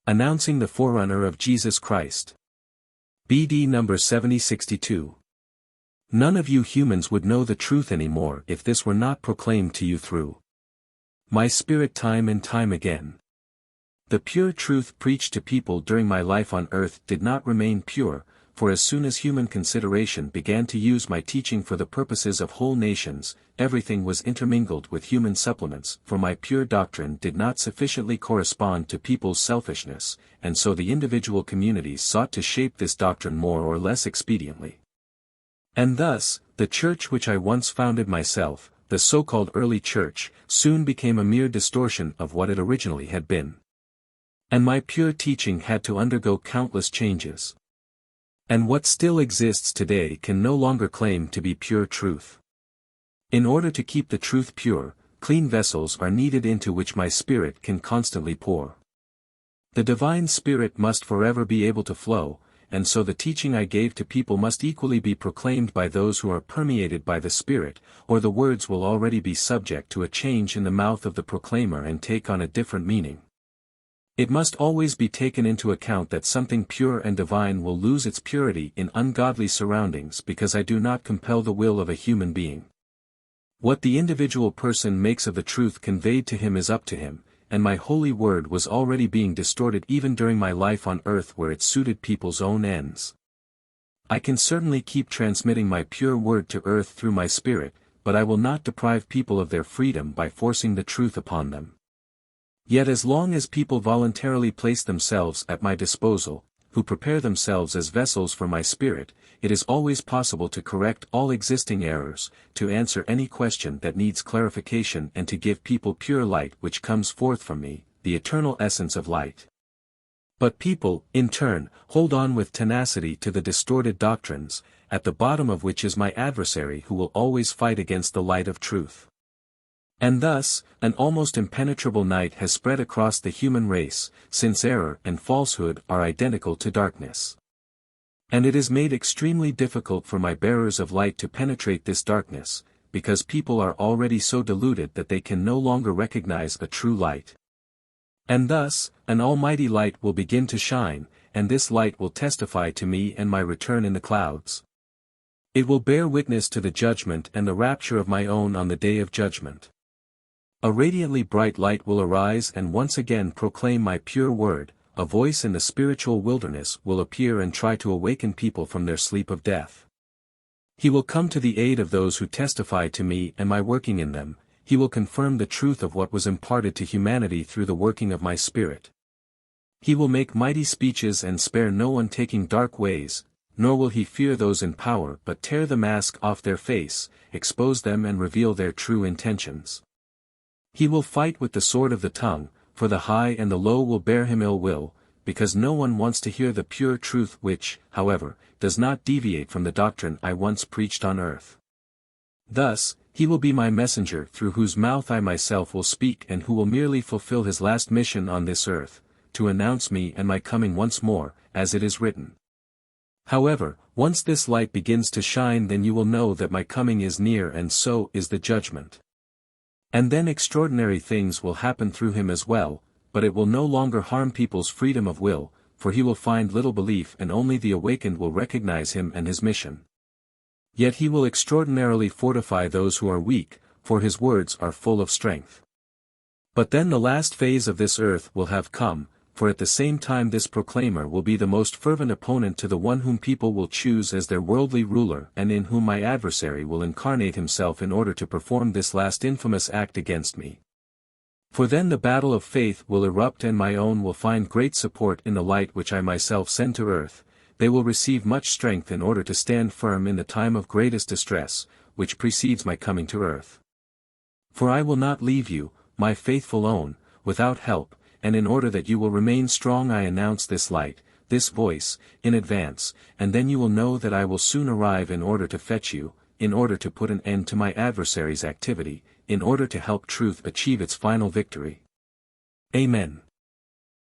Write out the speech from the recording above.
Announcing the Forerunner of Jesus Christ. BD number 7062. None of you humans would know the truth anymore if this were not proclaimed to you through my spirit time and time again. The pure truth preached to people during my life on earth did not remain pure, for as soon as human consideration began to use my teaching for the purposes of whole nations, everything was intermingled with human supplements, for my pure doctrine did not sufficiently correspond to people's selfishness, and so the individual communities sought to shape this doctrine more or less expediently. And thus, the church which I once founded myself, the so-called early church, soon became a mere distortion of what it originally had been. And my pure teaching had to undergo countless changes. And what still exists today can no longer claim to be pure truth. In order to keep the truth pure, clean vessels are needed into which my spirit can constantly pour. The divine spirit must forever be able to flow, and so the teaching I gave to people must equally be proclaimed by those who are permeated by the Spirit, or the words will already be subject to a change in the mouth of the proclaimer and take on a different meaning. It must always be taken into account that something pure and divine will lose its purity in ungodly surroundings because I do not compel the will of a human being. What the individual person makes of the truth conveyed to him is up to him, and my holy word was already being distorted even during my life on earth where it suited people's own ends. I can certainly keep transmitting my pure word to earth through my spirit, but I will not deprive people of their freedom by forcing the truth upon them. Yet as long as people voluntarily place themselves at my disposal, who prepare themselves as vessels for my spirit, it is always possible to correct all existing errors, to answer any question that needs clarification and to give people pure light which comes forth from me, the eternal essence of light. But people, in turn, hold on with tenacity to the distorted doctrines, at the bottom of which is my adversary who will always fight against the light of truth. And thus, an almost impenetrable night has spread across the human race, since error and falsehood are identical to darkness. And it is made extremely difficult for my bearers of light to penetrate this darkness, because people are already so deluded that they can no longer recognize a true light. And thus, an almighty light will begin to shine, and this light will testify to me and my return in the clouds. It will bear witness to the judgment and the rapture of my own on the day of judgment. A radiantly bright light will arise and once again proclaim my pure word, a voice in the spiritual wilderness will appear and try to awaken people from their sleep of death. He will come to the aid of those who testify to me and my working in them, he will confirm the truth of what was imparted to humanity through the working of my spirit. He will make mighty speeches and spare no one taking dark ways, nor will he fear those in power but tear the mask off their face, expose them and reveal their true intentions. He will fight with the sword of the tongue, for the high and the low will bear him ill will, because no one wants to hear the pure truth which, however, does not deviate from the doctrine I once preached on earth. Thus, he will be my messenger through whose mouth I myself will speak and who will merely fulfill his last mission on this earth, to announce me and my coming once more, as it is written. However, once this light begins to shine then you will know that my coming is near and so is the judgment. And then extraordinary things will happen through him as well, but it will no longer harm people's freedom of will, for he will find little belief and only the awakened will recognize him and his mission. Yet he will extraordinarily fortify those who are weak, for his words are full of strength. But then the last phase of this earth will have come, for at the same time this proclaimer will be the most fervent opponent to the one whom people will choose as their worldly ruler and in whom my adversary will incarnate himself in order to perform this last infamous act against me. For then the battle of faith will erupt and my own will find great support in the light which I myself send to earth, they will receive much strength in order to stand firm in the time of greatest distress, which precedes my coming to earth. For I will not leave you, my faithful own, without help, and in order that you will remain strong I announce this light, this voice, in advance, and then you will know that I will soon arrive in order to fetch you, in order to put an end to my adversary's activity, in order to help truth achieve its final victory. Amen.